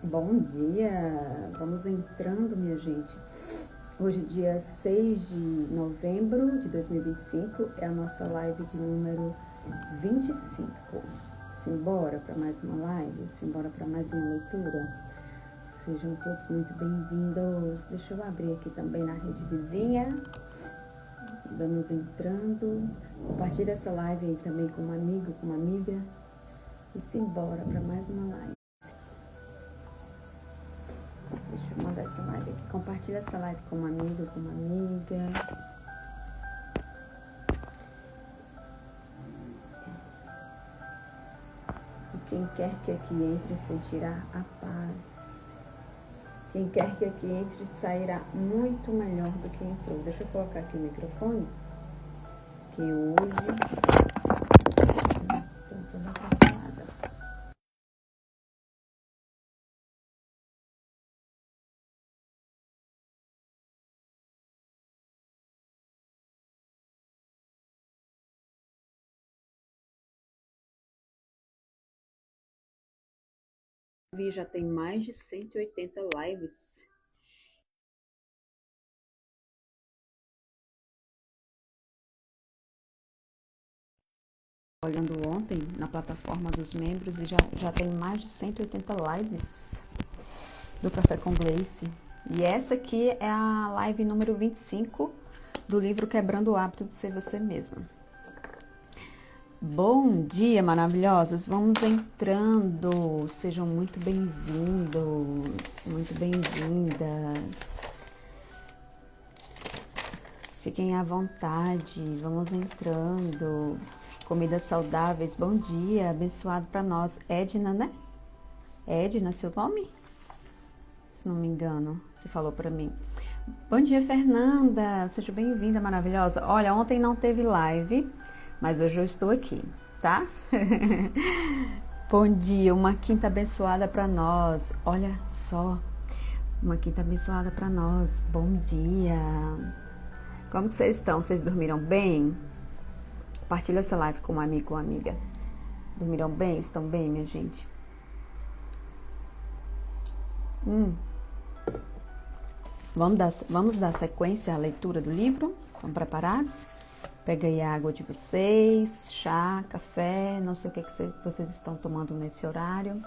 Bom dia, vamos entrando, minha gente. Hoje, dia 6 de novembro de 2025, é a nossa live de número 25. Simbora para mais uma live? Simbora para mais uma leitura? Sejam todos muito bem-vindos. Deixa eu abrir aqui também na rede vizinha. Vamos entrando. Compartilhe essa live aí também com um amigo, com uma amiga. E simbora para mais uma live. Deixa eu mandar essa live aqui. Compartilha essa live com um amigo, com uma amiga. E quem quer que aqui entre sentirá a paz. Quem quer que aqui entre sairá muito melhor do que entrou. Deixa eu colocar aqui o microfone. Que hoje... Já tem mais de 180 lives. Olhando ontem na plataforma dos membros e já tem mais de 180 lives do Café com Gleice. E essa aqui é a live número 25 do livro Quebrando o Hábito de Ser Você Mesma. Bom dia, maravilhosos! Vamos entrando, sejam muito bem-vindos, muito bem-vindas. Fiquem à vontade, vamos entrando. Comidas saudáveis, bom dia, abençoado para nós. Edna, né? Edna, seu nome? Se não me engano, você falou para mim. Bom dia, Fernanda, seja bem-vinda, maravilhosa. Olha, ontem não teve live, mas hoje eu estou aqui, tá? Bom dia, uma quinta abençoada para nós. Olha só, uma quinta abençoada para nós. Bom dia. Como que vocês estão? Vocês dormiram bem? Compartilha essa live com um amigo, com uma amiga. Dormiram bem? Estão bem, minha gente? Vamos dar sequência à leitura do livro? Estão preparados? Pega aí a água de vocês, chá, café, não sei o que vocês estão tomando nesse horário.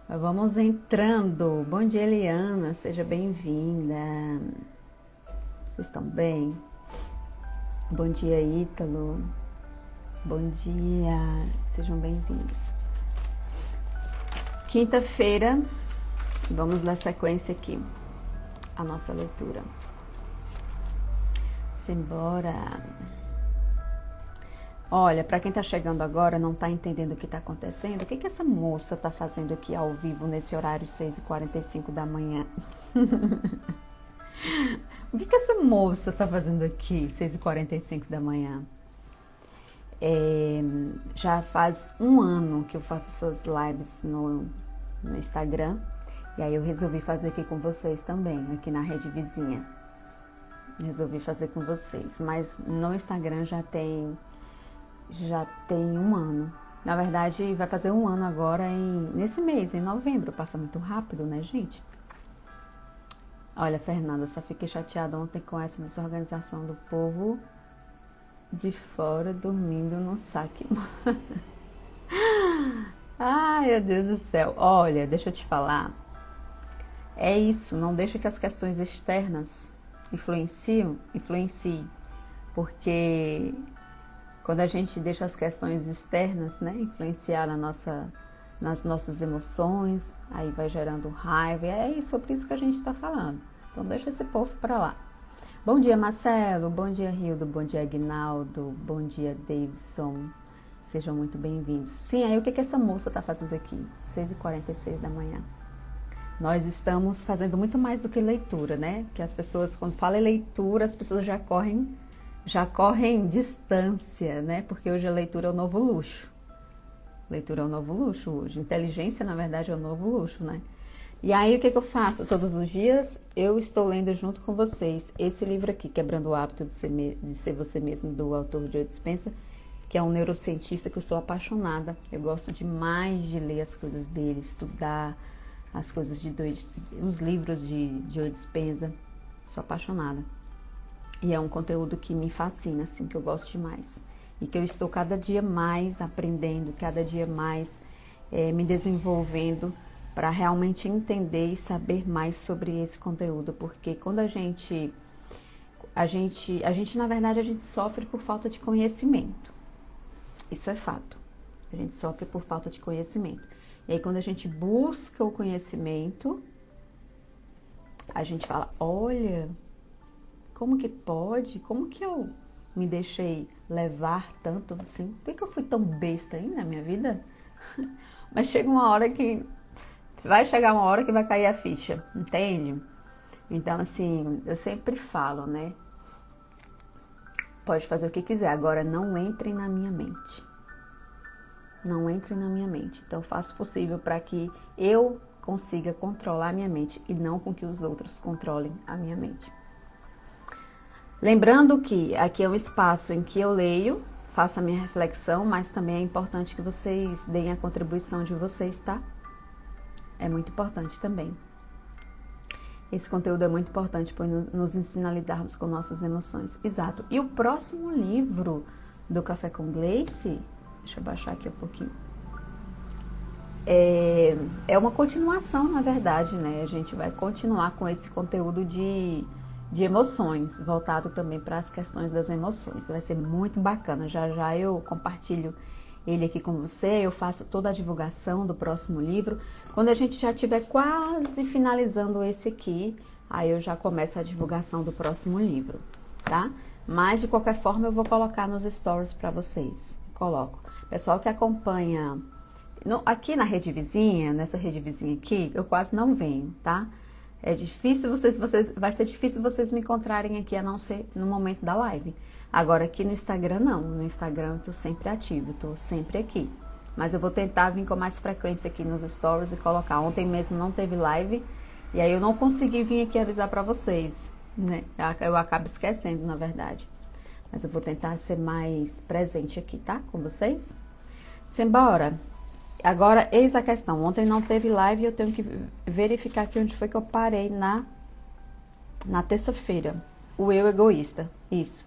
Vamos entrando. Bom dia, Eliana, seja bem-vinda. Estão bem? Bom dia, Ítalo. Bom dia, sejam bem-vindos. Quinta-feira, vamos dar sequência aqui à nossa leitura. Simbora. Olha, para quem tá chegando agora, não tá entendendo o que tá acontecendo, o que essa moça tá fazendo aqui ao vivo nesse horário 6h45 da manhã? O que essa moça tá fazendo aqui 6h45 da manhã? Já faz um ano que eu faço essas lives no Instagram, e aí eu resolvi fazer aqui com vocês também, aqui na rede vizinha. Resolvi fazer com vocês, mas no Instagram já tem um ano. Na verdade, vai fazer um ano agora nesse mês, em novembro. Passa muito rápido, né, gente? Olha, Fernanda, só fiquei chateada ontem com essa desorganização do povo de fora dormindo no saque. Ai, meu Deus do céu. Olha, deixa eu te falar. É isso, não deixa que as questões externas influenciem, porque quando a gente deixa as questões externas, né, influenciar nas nossas emoções, aí vai gerando raiva, e é sobre isso que a gente está falando. Então deixa esse povo para lá. Bom dia, Marcelo, bom dia, Hildo, bom dia, Aguinaldo, bom dia, Davidson, sejam muito bem-vindos. Sim, aí o que essa moça está fazendo aqui? 6h46 da manhã. Nós estamos fazendo muito mais do que leitura, né? Que as pessoas, quando falam em leitura, as pessoas já correm distância, né? Porque hoje a leitura é o novo luxo. Leitura é o novo luxo hoje. Inteligência, na verdade, é o novo luxo, né? E aí, o que eu faço? Todos os dias, eu estou lendo junto com vocês esse livro aqui, Quebrando o Hábito de Ser Você Mesmo, do autor Joe Dispenza, que é um neurocientista que eu sou apaixonada. Eu gosto demais de ler as coisas dele, estudar, as coisas os livros de Joe Dispenza. Sou apaixonada. E é um conteúdo que me fascina, assim, que eu gosto demais. E que eu estou cada dia mais aprendendo, cada dia mais me desenvolvendo para realmente entender e saber mais sobre esse conteúdo. Porque quando a gente, na verdade, a gente sofre por falta de conhecimento. Isso é fato. A gente sofre por falta de conhecimento. E aí, quando a gente busca o conhecimento, a gente fala, olha, como que pode? Como que eu me deixei levar tanto assim? Por que eu fui tão besta aí na minha vida? Mas vai chegar uma hora que vai cair a ficha, entende? Então, assim, eu sempre falo, né? Pode fazer o que quiser, agora não entrem na minha mente. Não entrem na minha mente. Então, eu faço o possível para que eu consiga controlar a minha mente e não com que os outros controlem a minha mente. Lembrando que aqui é um espaço em que eu leio, faço a minha reflexão, mas também é importante que vocês deem a contribuição de vocês, tá? É muito importante também. Esse conteúdo é muito importante, pois nos ensina a lidarmos com nossas emoções. Exato. E o próximo livro do Café com Gleice, deixa eu baixar aqui um pouquinho, é uma continuação, na verdade, né? A gente vai continuar com esse conteúdo de emoções, voltado também para as questões das emoções. Vai ser muito bacana. Já já eu compartilho ele aqui com você, eu faço toda a divulgação do próximo livro. Quando a gente já estiver quase finalizando esse aqui, aí eu já começo a divulgação do próximo livro, tá? Mas, de qualquer forma, eu vou colocar nos stories para vocês. Coloco. Pessoal que acompanha aqui na Rede Vizinha, nessa Rede Vizinha aqui, eu quase não venho, tá? É difícil vai ser difícil vocês me encontrarem aqui, a não ser no momento da live. Agora aqui no Instagram não, no Instagram eu tô sempre ativo, tô sempre aqui. Mas eu vou tentar vir com mais frequência aqui nos stories e colocar. Ontem mesmo não teve live e aí eu não consegui vir aqui avisar pra vocês, né? Eu acabo esquecendo, na verdade. Mas eu vou tentar ser mais presente aqui, tá? Com vocês. Simbora! Agora, eis a questão. Ontem não teve live e eu tenho que verificar aqui onde foi que eu parei na terça-feira. O eu egoísta. Isso.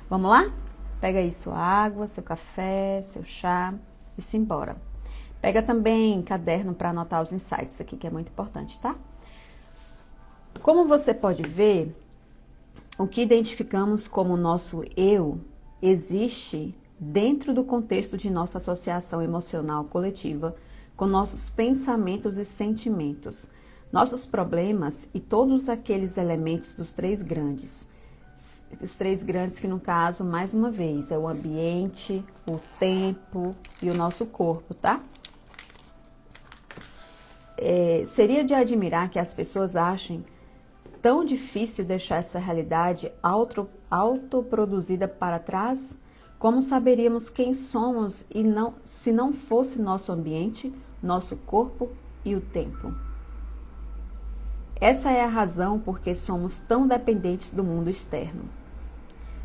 Vamos lá? Pega aí sua água, seu café, seu chá e simbora. Pega também caderno para anotar os insights aqui, que é muito importante, tá? Como você pode ver, o que identificamos como nosso eu existe dentro do contexto de nossa associação emocional coletiva com nossos pensamentos e sentimentos, nossos problemas e todos aqueles elementos dos três grandes. Os três grandes que, no caso, mais uma vez, é o ambiente, o tempo e o nosso corpo, tá? Seria de admirar que as pessoas achem tão difícil deixar essa realidade autoproduzida para trás? Como saberíamos quem somos se não fosse nosso ambiente, nosso corpo e o tempo? Essa é a razão por que somos tão dependentes do mundo externo.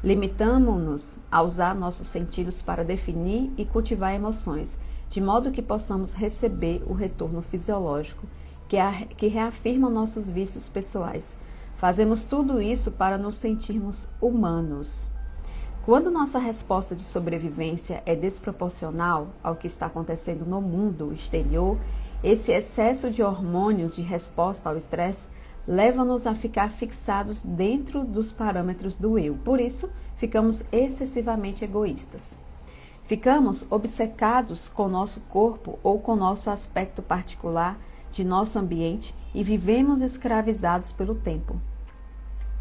Limitamo-nos a usar nossos sentidos para definir e cultivar emoções, de modo que possamos receber o retorno fisiológico que reafirma nossos vícios pessoais. Fazemos tudo isso para nos sentirmos humanos. Quando nossa resposta de sobrevivência é desproporcional ao que está acontecendo no mundo exterior, esse excesso de hormônios de resposta ao estresse leva-nos a ficar fixados dentro dos parâmetros do eu. Por isso, ficamos excessivamente egoístas. Ficamos obcecados com nosso corpo ou com nosso aspecto particular de nosso ambiente e vivemos escravizados pelo tempo.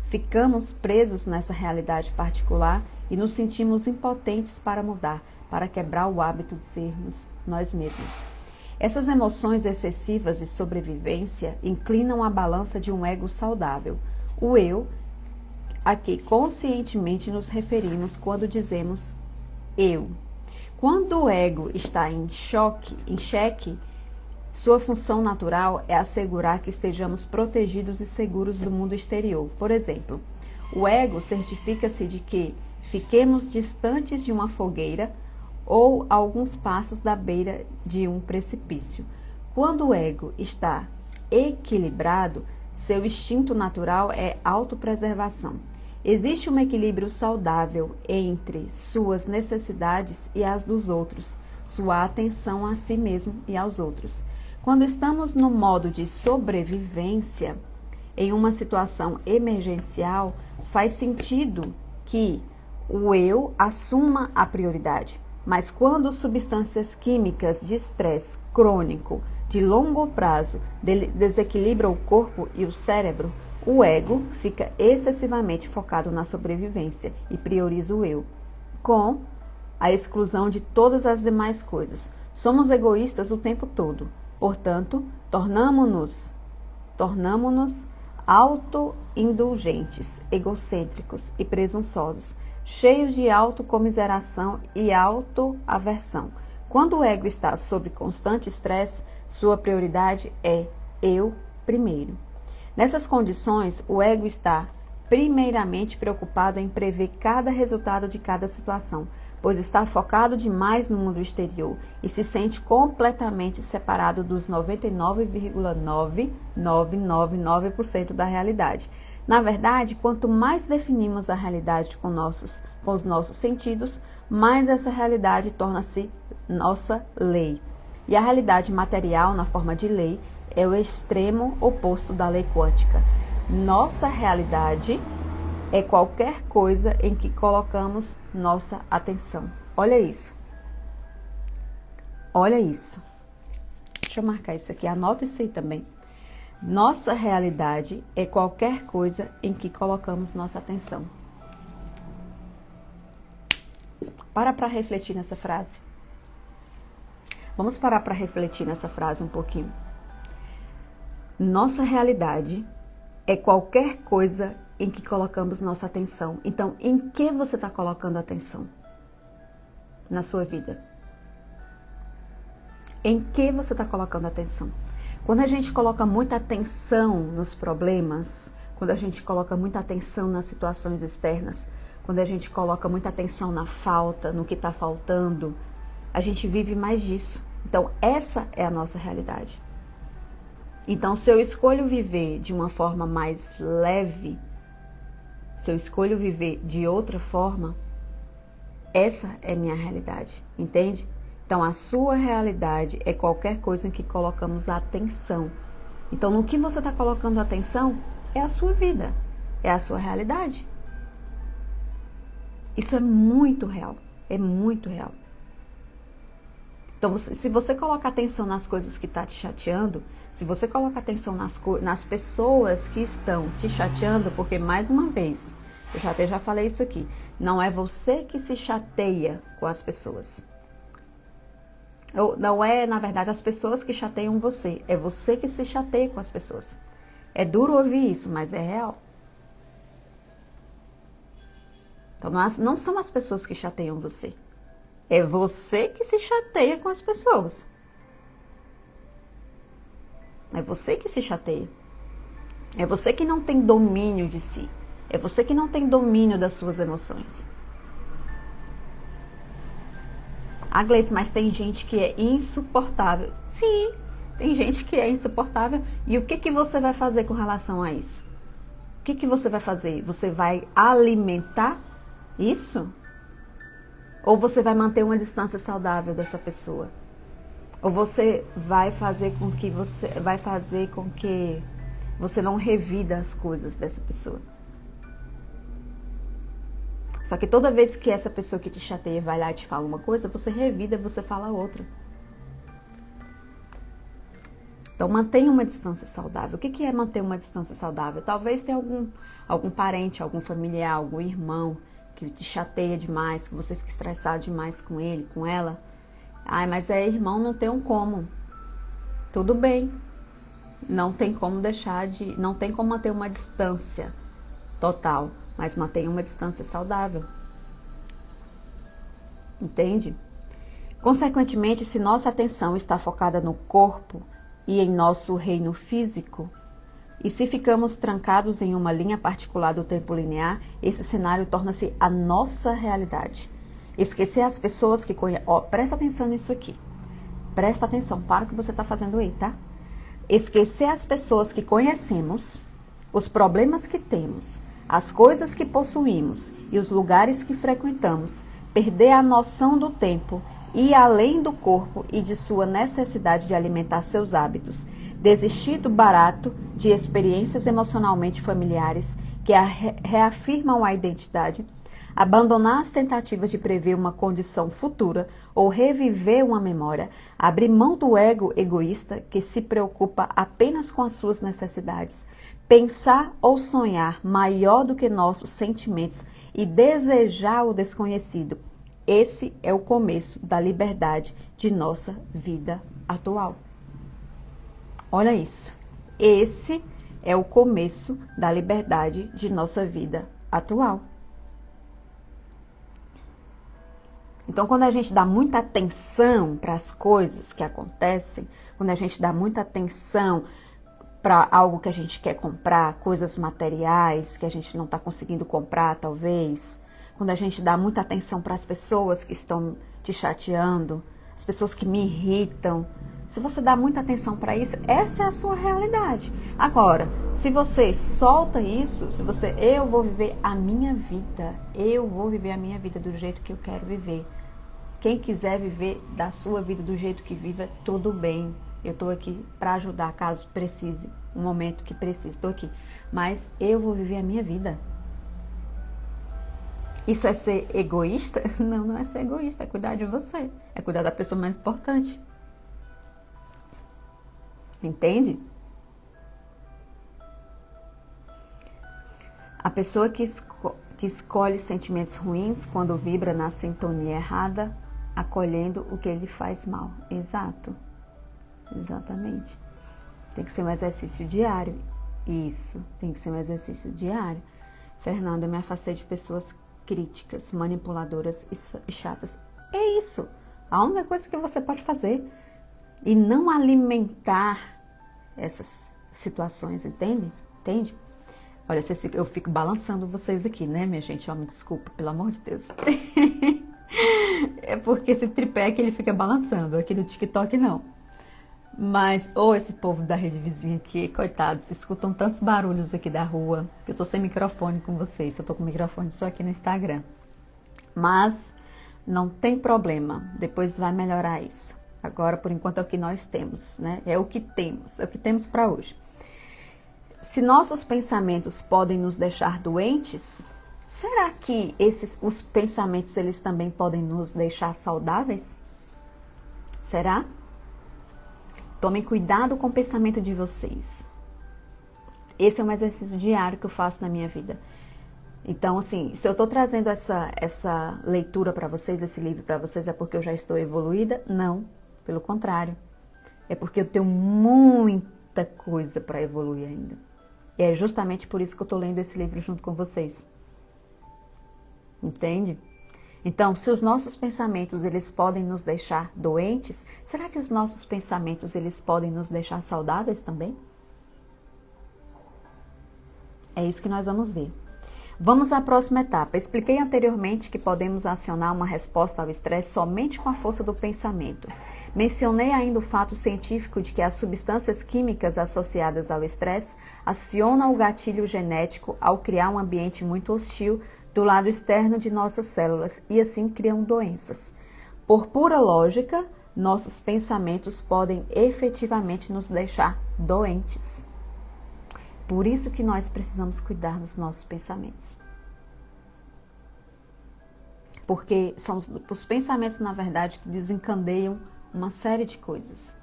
Ficamos presos nessa realidade particular e nos sentimos impotentes para mudar, para quebrar o hábito de sermos nós mesmos. Essas emoções excessivas de sobrevivência inclinam a balança de um ego saudável, o eu, a que conscientemente nos referimos quando dizemos eu. Quando o ego está em xeque, sua função natural é assegurar que estejamos protegidos e seguros do mundo exterior. Por exemplo, o ego certifica-se de que fiquemos distantes de uma fogueira ou a alguns passos da beira de um precipício. Quando o ego está equilibrado, seu instinto natural é autopreservação. Existe um equilíbrio saudável entre suas necessidades e as dos outros, sua atenção a si mesmo e aos outros. Quando estamos no modo de sobrevivência, em uma situação emergencial, faz sentido que o eu assuma a prioridade. Mas quando substâncias químicas de estresse crônico de longo prazo desequilibram o corpo e o cérebro, o ego fica excessivamente focado na sobrevivência e prioriza o eu, com a exclusão de todas as demais coisas. Somos egoístas o tempo todo, portanto, tornamo-nos autoindulgentes, egocêntricos e presunçosos, cheios de autocomiseração e autoaversão. Quando o ego está sob constante estresse, sua prioridade é eu primeiro. Nessas condições, o ego está primeiramente preocupado em prever cada resultado de cada situação, pois está focado demais no mundo exterior e se sente completamente separado dos 99,9999% da realidade. Na verdade, quanto mais definimos a realidade com os nossos sentidos, mais essa realidade torna-se nossa lei. E a realidade material, na forma de lei, é o extremo oposto da lei quântica. Nossa realidade é qualquer coisa em que colocamos nossa atenção. Olha isso. Olha isso. Deixa eu marcar isso aqui, anota isso aí também. Nossa realidade é qualquer coisa em que colocamos nossa atenção. Para refletir nessa frase. Vamos parar para refletir nessa frase um pouquinho. Nossa realidade é qualquer coisa em que colocamos nossa atenção. Então, em que você está colocando atenção na sua vida? Em que você está colocando atenção? Quando a gente coloca muita atenção nos problemas, quando a gente coloca muita atenção nas situações externas, quando a gente coloca muita atenção na falta, no que está faltando, a gente vive mais disso. Então, essa é a nossa realidade. Então, se eu escolho viver de uma forma mais leve, se eu escolho viver de outra forma, essa é minha realidade, entende? Então, a sua realidade é qualquer coisa em que colocamos atenção. Então, no que você está colocando atenção é a sua vida, é a sua realidade. Isso é muito real, é muito real. Então, se você coloca atenção nas coisas que estão te chateando, se você coloca atenção nas pessoas que estão te chateando, porque, mais uma vez, eu já falei isso aqui, não é você que se chateia com as pessoas. Não é, na verdade, as pessoas que chateiam você, é você que se chateia com as pessoas. É duro ouvir isso, mas é real. Então, não são as pessoas que chateiam você. É você que se chateia com as pessoas. É você que se chateia. É você que não tem domínio de si. É você que não tem domínio das suas emoções. Ah, Gleice, mas tem gente que é insuportável. Sim, tem gente que é insuportável. E o que você vai fazer com relação a isso? O que você vai fazer? Você vai alimentar isso? Ou você vai manter uma distância saudável dessa pessoa? Ou você vai fazer com que você não revida as coisas dessa pessoa? Só que toda vez que essa pessoa que te chateia vai lá e te fala uma coisa, você revida e você fala outra. Então mantenha uma distância saudável. O que é manter uma distância saudável? Talvez tenha algum parente, algum familiar, algum irmão que te chateia demais, que você fica estressado demais com ele, com ela. Ai, mas irmão, não tem como. Tudo bem. Não tem como não tem como manter uma distância total, mas mantenha uma distância saudável. Entende? Consequentemente, se nossa atenção está focada no corpo e em nosso reino físico, e se ficamos trancados em uma linha particular do tempo linear, esse cenário torna-se a nossa realidade. Esquecer as pessoas que conhecem... Presta atenção nisso aqui. Presta atenção para o que você está fazendo aí, tá? Esquecer as pessoas que conhecemos, os problemas que temos, as coisas que possuímos e os lugares que frequentamos, perder a noção do tempo, ir além do corpo e de sua necessidade de alimentar seus hábitos, desistir do barato de experiências emocionalmente familiares que reafirmam a identidade, abandonar as tentativas de prever uma condição futura ou reviver uma memória, abrir mão do ego egoísta que se preocupa apenas com as suas necessidades, pensar ou sonhar maior do que nossos sentimentos e desejar o desconhecido. Esse é o começo da liberdade de nossa vida atual. Olha isso. Esse é o começo da liberdade de nossa vida atual. Então, quando a gente dá muita atenção para as coisas que acontecem, quando a gente dá muita atenção para algo que a gente quer comprar, coisas materiais que a gente não está conseguindo comprar, talvez, quando a gente dá muita atenção para as pessoas que estão te chateando, as pessoas que me irritam, se você dá muita atenção para isso, essa é a sua realidade. Agora, se você solta isso, eu vou viver a minha vida, eu vou viver a minha vida do jeito que eu quero viver. Quem quiser viver da sua vida do jeito que vive, tudo bem. Eu estou aqui para ajudar caso precise, um momento que precise, estou aqui. Mas eu vou viver a minha vida. Isso é ser egoísta? Não, não é ser egoísta, é cuidar de você. É cuidar da pessoa mais importante. Entende? A pessoa que escolhe sentimentos ruins quando vibra na sintonia errada, acolhendo o que lhe faz mal. Exato. Exatamente. Tem que ser um exercício diário. Isso, tem que ser um exercício diário. Fernanda, eu me afastei de pessoas críticas, manipuladoras e chatas. É isso. A única coisa que você pode fazer. E não alimentar essas situações, entende? Entende? Olha, eu fico balançando vocês aqui, né, minha gente? Ó, me desculpa, pelo amor de Deus. É porque esse tripé que ele fica balançando, aqui no TikTok não. Mas, esse povo da rede vizinha aqui, coitados, escutam tantos barulhos aqui da rua, que eu tô sem microfone com vocês, eu tô com microfone só aqui no Instagram. Mas, não tem problema, depois vai melhorar isso. Agora, por enquanto, é o que nós temos, né? É o que temos para hoje. Se nossos pensamentos podem nos deixar doentes, será que os pensamentos, eles também podem nos deixar saudáveis? Será? Tomem cuidado com o pensamento de vocês. Esse é um exercício diário que eu faço na minha vida. Então, assim, se eu estou trazendo essa leitura para vocês, esse livro para vocês, é porque eu já estou evoluída? Não, pelo contrário. É porque eu tenho muita coisa para evoluir ainda. E é justamente por isso que eu estou lendo esse livro junto com vocês. Entende? Então, se os nossos pensamentos, eles podem nos deixar doentes, será que os nossos pensamentos, eles podem nos deixar saudáveis também? É isso que nós vamos ver. Vamos à próxima etapa. Expliquei anteriormente que podemos acionar uma resposta ao estresse somente com a força do pensamento. Mencionei ainda o fato científico de que as substâncias químicas associadas ao estresse acionam o gatilho genético ao criar um ambiente muito hostil do lado externo de nossas células e assim criam doenças. Por pura lógica, nossos pensamentos podem efetivamente nos deixar doentes. Por isso que nós precisamos cuidar dos nossos pensamentos. Porque são os pensamentos, na verdade, que desencadeiam uma série de coisas.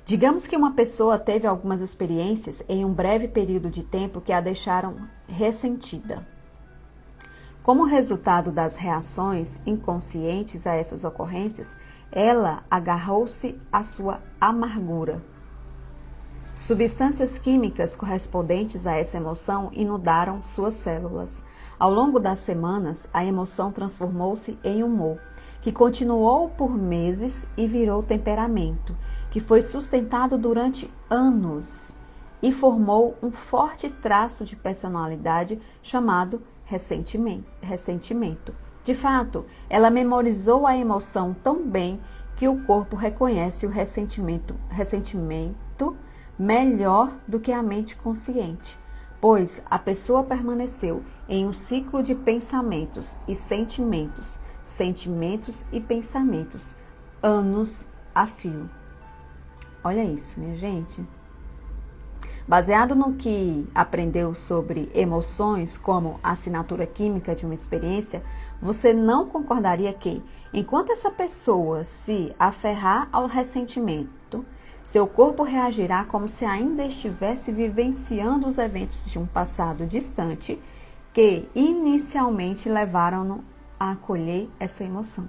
Digamos que uma pessoa teve algumas experiências em um breve período de tempo que a deixaram ressentida. Como resultado das reações inconscientes a essas ocorrências, ela agarrou-se à sua amargura. Substâncias químicas correspondentes a essa emoção inundaram suas células. Ao longo das semanas, a emoção transformou-se em humor, que continuou por meses e virou temperamento, que foi sustentado durante anos e formou um forte traço de personalidade chamado ressentimento. De fato, ela memorizou a emoção tão bem que o corpo reconhece o ressentimento melhor do que a mente consciente, pois a pessoa permaneceu em um ciclo de pensamentos e sentimentos, sentimentos e pensamentos, anos a fio. Olha isso, minha gente. Baseado no que aprendeu sobre emoções como a assinatura química de uma experiência, você não concordaria que, enquanto essa pessoa se aferrar ao ressentimento, seu corpo reagirá como se ainda estivesse vivenciando os eventos de um passado distante que inicialmente levaram-no a acolher essa emoção.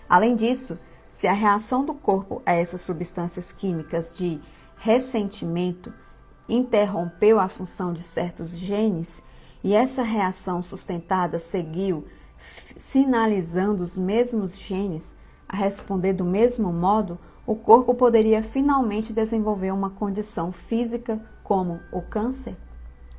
Além disso, se a reação do corpo a essas substâncias químicas de ressentimento interrompeu a função de certos genes e essa reação sustentada seguiu sinalizando os mesmos genes a responder do mesmo modo, o corpo poderia finalmente desenvolver uma condição física como o câncer?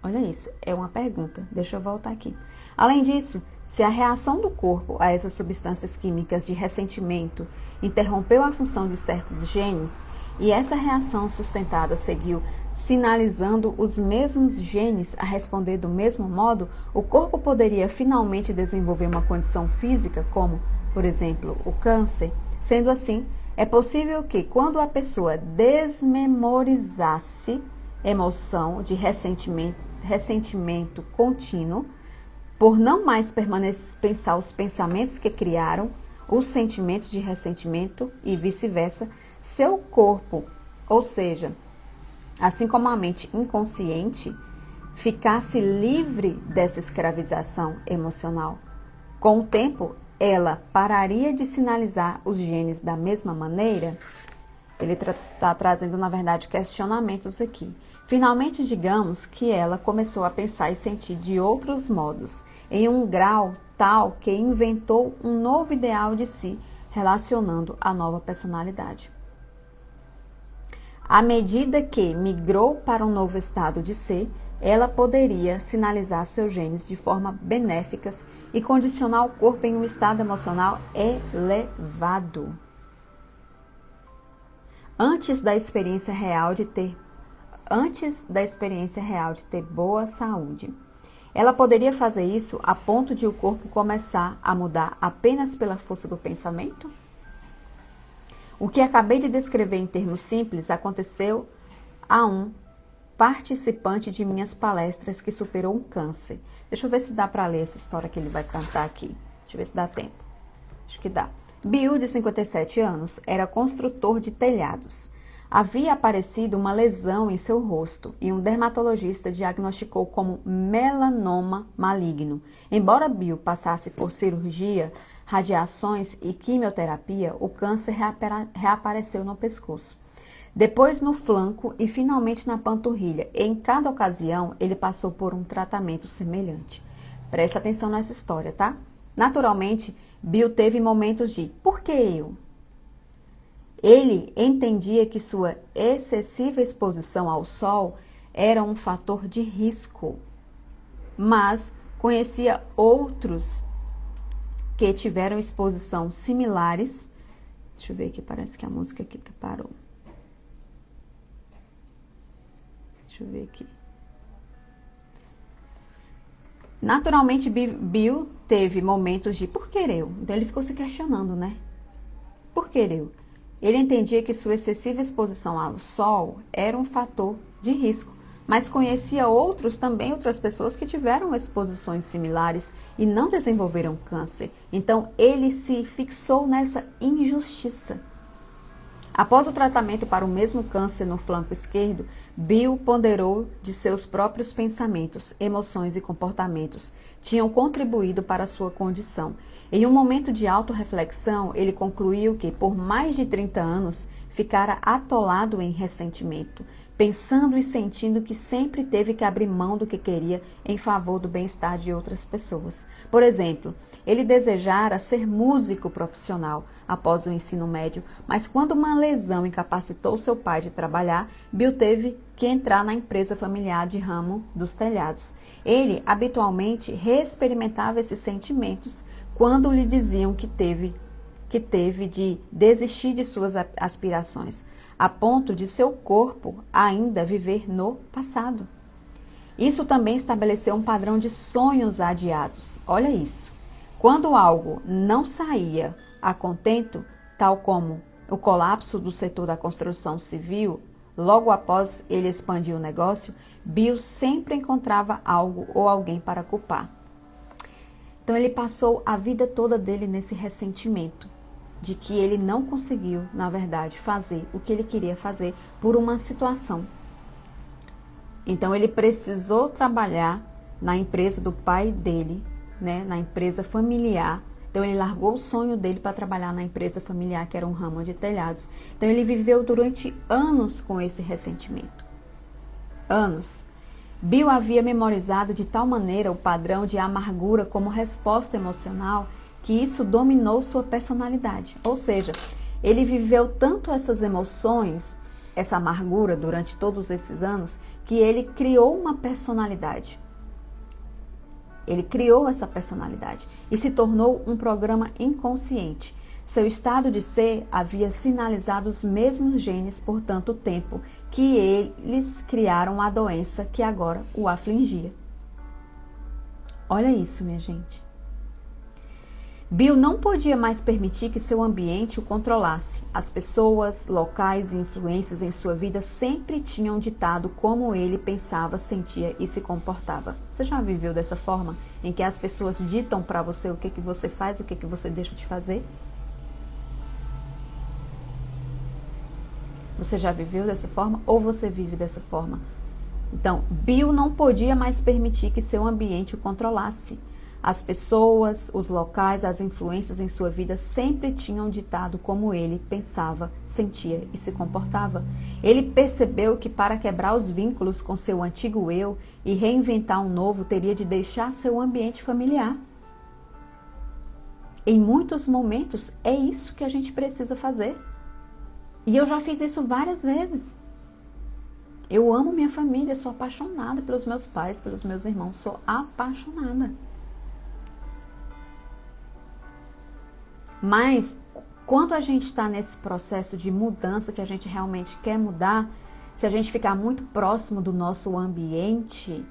Olha isso, é uma pergunta. Deixa eu voltar aqui. Além disso, se a reação do corpo a essas substâncias químicas de ressentimento interrompeu a função de certos genes e essa reação sustentada seguiu sinalizando os mesmos genes a responder do mesmo modo, o corpo poderia finalmente desenvolver uma condição física como, por exemplo, o câncer. Sendo assim, é possível que, quando a pessoa desmemorizasse emoção de ressentimento contínuo, por não mais pensar os pensamentos que criaram os sentimentos de ressentimento e vice-versa, seu corpo, ou seja, assim como a mente inconsciente, ficasse livre dessa escravização emocional. Com o tempo, ela pararia de sinalizar os genes da mesma maneira? Ele está trazendo, na verdade, questionamentos aqui. Finalmente, digamos que ela começou a pensar e sentir de outros modos, em um grau tal que inventou um novo ideal de si, relacionando a nova personalidade. À medida que migrou para um novo estado de ser, ela poderia sinalizar seus genes de forma benéficas e condicionar o corpo em um estado emocional elevado. Antes da experiência real de ter boa saúde. Ela poderia fazer isso a ponto de o corpo começar a mudar apenas pela força do pensamento? O que acabei de descrever em termos simples aconteceu a um participante de minhas palestras que superou um câncer. Deixa eu ver se dá para ler essa história que ele vai contar aqui. Deixa eu ver se dá tempo. Acho que dá. Bill, de 57 anos, era construtor de telhados. Havia aparecido uma lesão em seu rosto e um dermatologista diagnosticou como melanoma maligno. Embora Bill passasse por cirurgia, radiações e quimioterapia, o câncer reapareceu no pescoço. Depois no flanco e finalmente na panturrilha. Em cada ocasião, ele passou por um tratamento semelhante. Presta atenção nessa história, tá? Naturalmente, Bill teve momentos de "por que eu?". Ele entendia que sua excessiva exposição ao sol era um fator de risco, mas conhecia outros que tiveram exposição similares. Deixa eu ver aqui, parece que a música aqui que parou. Deixa eu ver aqui. Naturalmente, Bill teve momentos de "por que eu?". Então, ele ficou se questionando, né? Por que eu? Ele entendia que sua excessiva exposição ao sol era um fator de risco, mas conhecia outras pessoas que tiveram exposições similares e não desenvolveram câncer. Então, ele se fixou nessa injustiça. Após o tratamento para o mesmo câncer no flanco esquerdo, Bill ponderou de seus próprios pensamentos, emoções e comportamentos tinham contribuído para a sua condição. Em um momento de autorreflexão, ele concluiu que, por mais de 30 anos, ficara atolado em ressentimento, pensando e sentindo que sempre teve que abrir mão do que queria em favor do bem-estar de outras pessoas. Por exemplo, ele desejara ser músico profissional após o ensino médio, mas quando uma lesão incapacitou seu pai de trabalhar, Bill teve que entrar na empresa familiar de ramo dos telhados. Ele habitualmente reexperimentava esses sentimentos quando lhe diziam que que teve de desistir de suas aspirações, a ponto de seu corpo ainda viver no passado. Isso também estabeleceu um padrão de sonhos adiados. Olha isso. Quando algo não saía a contento, tal como o colapso do setor da construção civil, logo após ele expandir o negócio, Bill sempre encontrava algo ou alguém para culpar. Então ele passou a vida toda dele nesse ressentimento de que ele não conseguiu, na verdade, fazer o que ele queria fazer por uma situação. Então ele precisou trabalhar na empresa do pai dele, né, na empresa familiar. Então ele largou o sonho dele para trabalhar na empresa familiar, que era um ramo de telhados. Então ele viveu durante anos com esse ressentimento. Anos. Bill havia memorizado de tal maneira o padrão de amargura como resposta emocional que isso dominou sua personalidade. Ou seja, ele viveu tanto essas emoções, essa amargura durante todos esses anos, que ele criou uma personalidade. Ele criou essa personalidade e se tornou um programa inconsciente. Seu estado de ser havia sinalizado os mesmos genes por tanto tempo que eles criaram a doença que agora o afligia. Olha isso, minha gente. Bill não podia mais permitir que seu ambiente o controlasse. As pessoas, locais e influências em sua vida sempre tinham ditado como ele pensava, sentia e se comportava. Você já viveu dessa forma? Em que as pessoas ditam para você o que você faz, o que você deixa de fazer? Você já viveu dessa forma ou você vive dessa forma? Então, Bill não podia mais permitir que seu ambiente o controlasse. As pessoas, os locais, as influências em sua vida sempre tinham ditado como ele pensava, sentia e se comportava. Ele percebeu que para quebrar os vínculos com seu antigo eu e reinventar um novo, teria de deixar seu ambiente familiar. Em muitos momentos, é isso que a gente precisa fazer. E eu já fiz isso várias vezes. Eu amo minha família, sou apaixonada pelos meus pais, pelos meus irmãos, sou apaixonada. Mas, quando a gente está nesse processo de mudança, que a gente realmente quer mudar, se a gente ficar muito próximo do nosso ambiente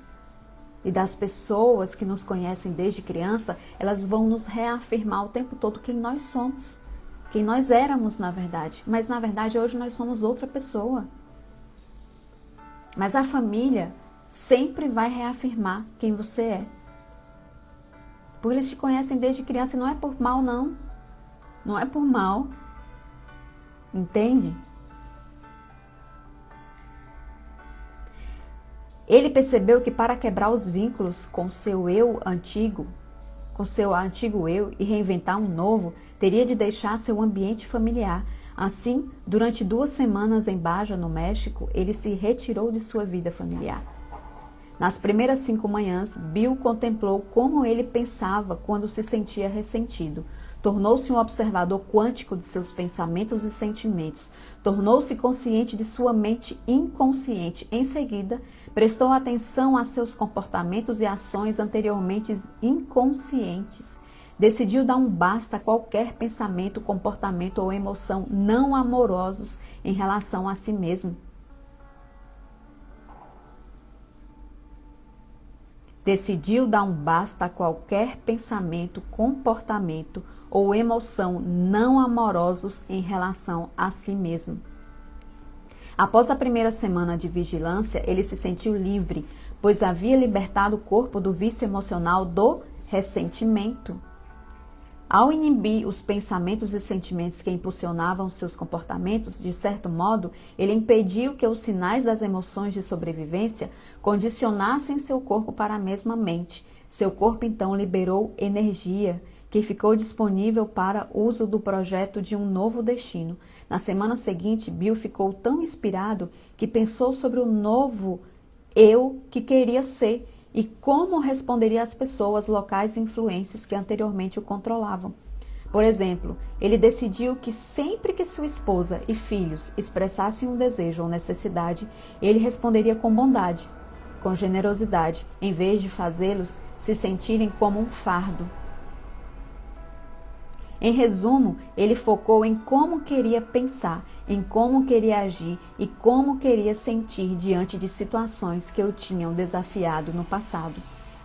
e das pessoas que nos conhecem desde criança, elas vão nos reafirmar o tempo todo quem nós somos. Quem nós éramos, na verdade. Mas, na verdade, hoje nós somos outra pessoa. Mas a família sempre vai reafirmar quem você é. Porque eles te conhecem desde criança e não é por mal, não. Não é por mal. Entende? Ele percebeu que para quebrar os vínculos com seu eu antigo, com seu antigo eu e reinventar um novo, teria de deixar seu ambiente familiar. Assim, durante 2 semanas em Baja, no México, ele se retirou de sua vida familiar. Nas primeiras 5 manhãs, Bill contemplou como ele pensava quando se sentia ressentido. Tornou-se um observador quântico de seus pensamentos e sentimentos. Tornou-se consciente de sua mente inconsciente. Em seguida, prestou atenção a seus comportamentos e ações anteriormente inconscientes. Decidiu dar um basta a qualquer pensamento, comportamento ou emoção não amorosos em relação a si mesmo. Decidiu dar um basta a qualquer pensamento, comportamento ou emoção não amorosos em relação a si mesmo. Após a primeira semana de vigilância, ele se sentiu livre, pois havia libertado o corpo do vício emocional do ressentimento. Ao inibir os pensamentos e sentimentos que impulsionavam seus comportamentos, de certo modo, ele impediu que os sinais das emoções de sobrevivência condicionassem seu corpo para a mesma mente. Seu corpo, então, liberou energia, que ficou disponível para uso do projeto de um novo destino. Na semana seguinte, Bill ficou tão inspirado que pensou sobre o novo eu que queria ser e como responderia às pessoas, locais e influências que anteriormente o controlavam. Por exemplo, ele decidiu que sempre que sua esposa e filhos expressassem um desejo ou necessidade, ele responderia com bondade, com generosidade, em vez de fazê-los se sentirem como um fardo. Em resumo, ele focou em como queria pensar, em como queria agir e como queria sentir diante de situações que o tinham desafiado no passado.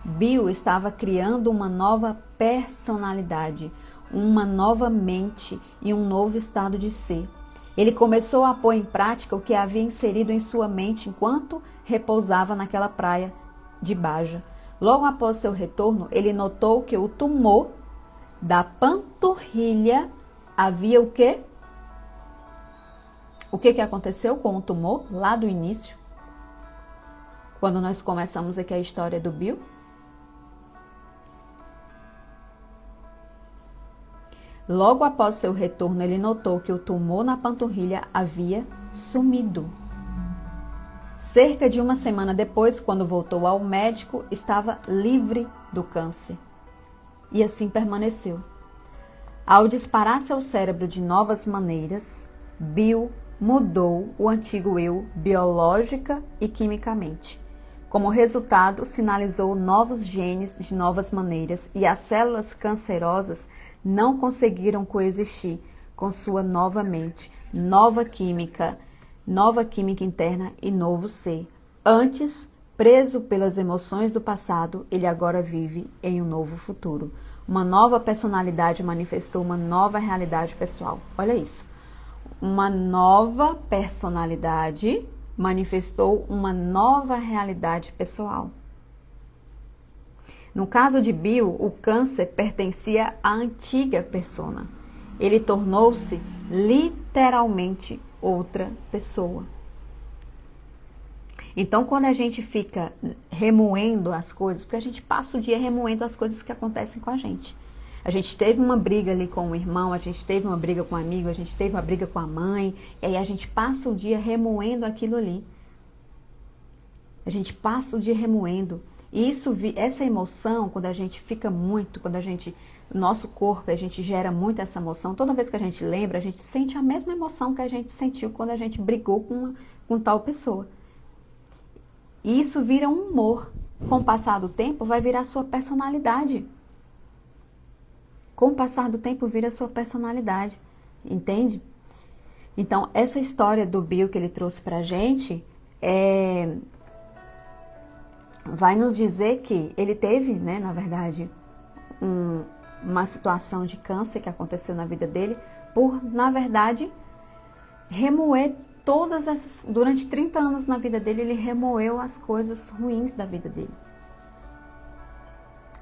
Bill estava criando uma nova personalidade, uma nova mente e um novo estado de ser. Ele começou a pôr em prática o que havia inserido em sua mente enquanto repousava naquela praia de Baja. Logo após seu retorno, ele notou que o tumor da panturrilha havia o quê? O que aconteceu com o tumor lá do início? Quando nós começamos aqui a história do Bill? Logo após seu retorno, ele notou que o tumor na panturrilha havia sumido. Cerca de uma semana depois, quando voltou ao médico, estava livre do câncer. E assim permaneceu. Ao disparar seu cérebro de novas maneiras, Bill mudou o antigo eu biológica e quimicamente. Como resultado, sinalizou novos genes de novas maneiras e as células cancerosas não conseguiram coexistir com sua nova mente, nova química interna e novo ser. Antes, preso pelas emoções do passado, ele agora vive em um novo futuro. Uma nova personalidade manifestou uma nova realidade pessoal. Olha isso. Uma nova personalidade manifestou uma nova realidade pessoal. No caso de Bill, o câncer pertencia à antiga persona. Ele tornou-se literalmente outra pessoa. Então, quando a gente fica remoendo as coisas, porque a gente passa o dia remoendo as coisas que acontecem com a gente. A gente teve uma briga ali com o irmão, a gente teve uma briga com um amigo, a gente teve uma briga com a mãe, e aí a gente passa o dia remoendo aquilo ali. A gente passa o dia remoendo. E essa emoção, quando a gente fica muito, nosso corpo, a gente gera muito essa emoção, toda vez que a gente lembra, a gente sente a mesma emoção que a gente sentiu quando a gente brigou com tal pessoa. E isso vira um humor. Com o passar do tempo, vai virar sua personalidade. Com o passar do tempo, vira sua personalidade. Entende? Então, essa história do Bill que ele trouxe pra gente, vai nos dizer que ele teve, né, na verdade, uma situação de câncer que aconteceu na vida dele por, na verdade, remoer todas essas... Durante 30 anos na vida dele, ele remoeu as coisas ruins da vida dele.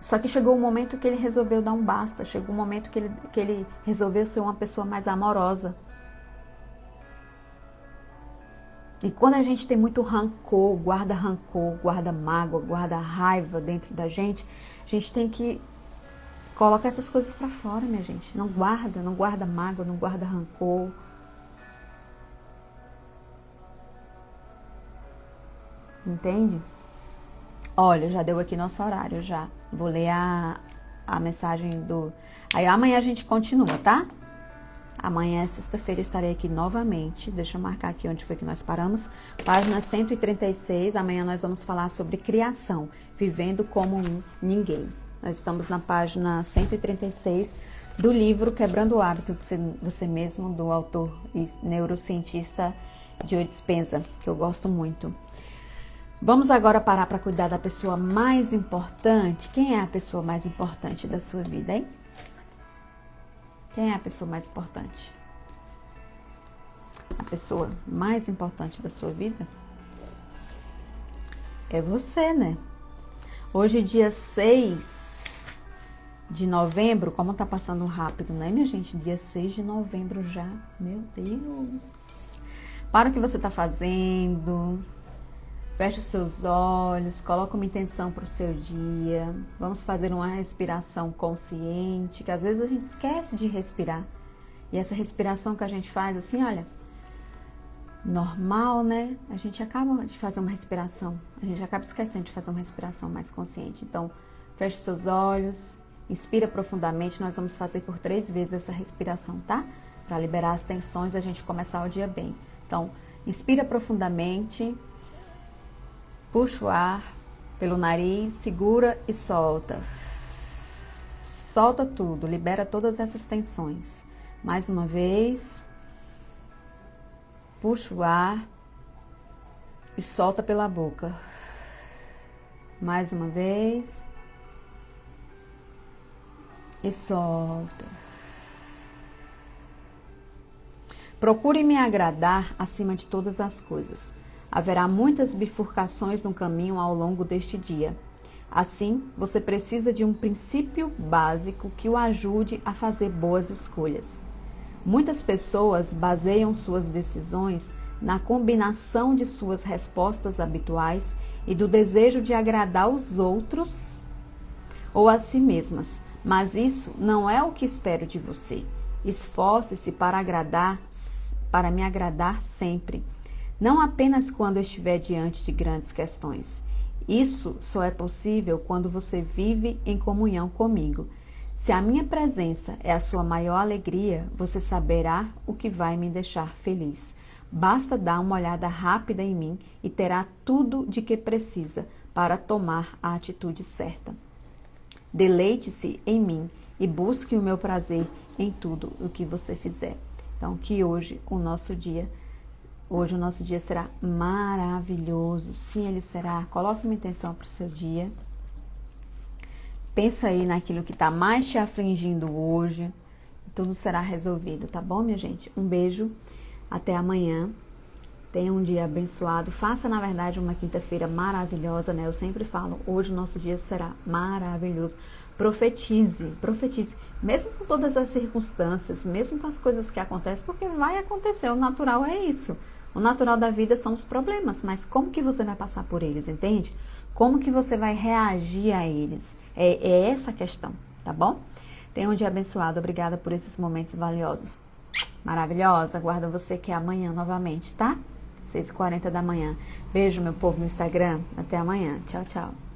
Só que chegou um momento que ele resolveu dar um basta, chegou um momento que ele resolveu ser uma pessoa mais amorosa. E quando a gente tem muito rancor, guarda mágoa, guarda raiva dentro da gente, a gente tem que colocar essas coisas pra fora, minha gente. Não guarda mágoa, não guarda rancor. Entende? Olha, já deu aqui nosso horário, já. Vou ler a mensagem do... Aí amanhã a gente continua, tá? Amanhã, sexta-feira, estarei aqui novamente. Deixa eu marcar aqui onde foi que nós paramos. Página 136. Amanhã nós vamos falar sobre criação, vivendo como um ninguém. Nós estamos na página 136 do livro Quebrando o Hábito de Ser Você Mesmo, do autor e neurocientista Joe Dispenza, que eu gosto muito. Vamos agora parar para cuidar da pessoa mais importante. Quem é a pessoa mais importante da sua vida, hein? Quem é a pessoa mais importante? A pessoa mais importante da sua vida é você, né? Hoje, dia 6 de novembro, como tá passando rápido, né, minha gente? Dia 6 de novembro já. Meu Deus! Para o que você tá fazendo. Feche os seus olhos, coloque uma intenção para o seu dia. Vamos fazer uma respiração consciente, que às vezes a gente esquece de respirar. E essa respiração que a gente faz assim, olha, normal, né? A gente acaba de fazer uma respiração. A gente acaba esquecendo de fazer uma respiração mais consciente. Então, feche os seus olhos, inspira profundamente. Nós vamos fazer por 3 vezes essa respiração, tá? Para liberar as tensões e a gente começar o dia bem. Então, inspira profundamente. Puxa o ar pelo nariz, segura e solta. Solta tudo, libera todas essas tensões. Mais uma vez. Puxa o ar e solta pela boca. Mais uma vez. E solta. Procure me agradar acima de todas as coisas. Haverá muitas bifurcações no caminho ao longo deste dia. Assim, você precisa de um princípio básico que o ajude a fazer boas escolhas. Muitas pessoas baseiam suas decisões na combinação de suas respostas habituais e do desejo de agradar os outros ou a si mesmas, mas isso não é o que espero de você. Esforce-se para me agradar sempre, não apenas quando estiver diante de grandes questões. Isso só é possível quando você vive em comunhão comigo. Se a minha presença é a sua maior alegria, você saberá o que vai me deixar feliz. Basta dar uma olhada rápida em mim e terá tudo de que precisa para tomar a atitude certa. Deleite-se em mim e busque o meu prazer em tudo o que você fizer. Então, que hoje o nosso dia será maravilhoso. Sim, ele será. Coloque uma intenção para o seu dia. Pensa aí naquilo que está mais te afligindo hoje. Tudo será resolvido, tá bom, minha gente? Um beijo. Até amanhã. Tenha um dia abençoado. Faça, na verdade, uma quinta-feira maravilhosa, né? Eu sempre falo, hoje o nosso dia será maravilhoso. Profetize, profetize. Mesmo com todas as circunstâncias, mesmo com as coisas que acontecem, porque vai acontecer. O natural é isso. O natural da vida são os problemas, mas como que você vai passar por eles, entende? Como que você vai reagir a eles? É essa a questão, tá bom? Tenha um dia abençoado. Obrigada por esses momentos valiosos. Maravilhosa. Aguardo você aqui amanhã novamente, tá? 6h40 da manhã. Beijo, meu povo no Instagram. Até amanhã. Tchau, tchau.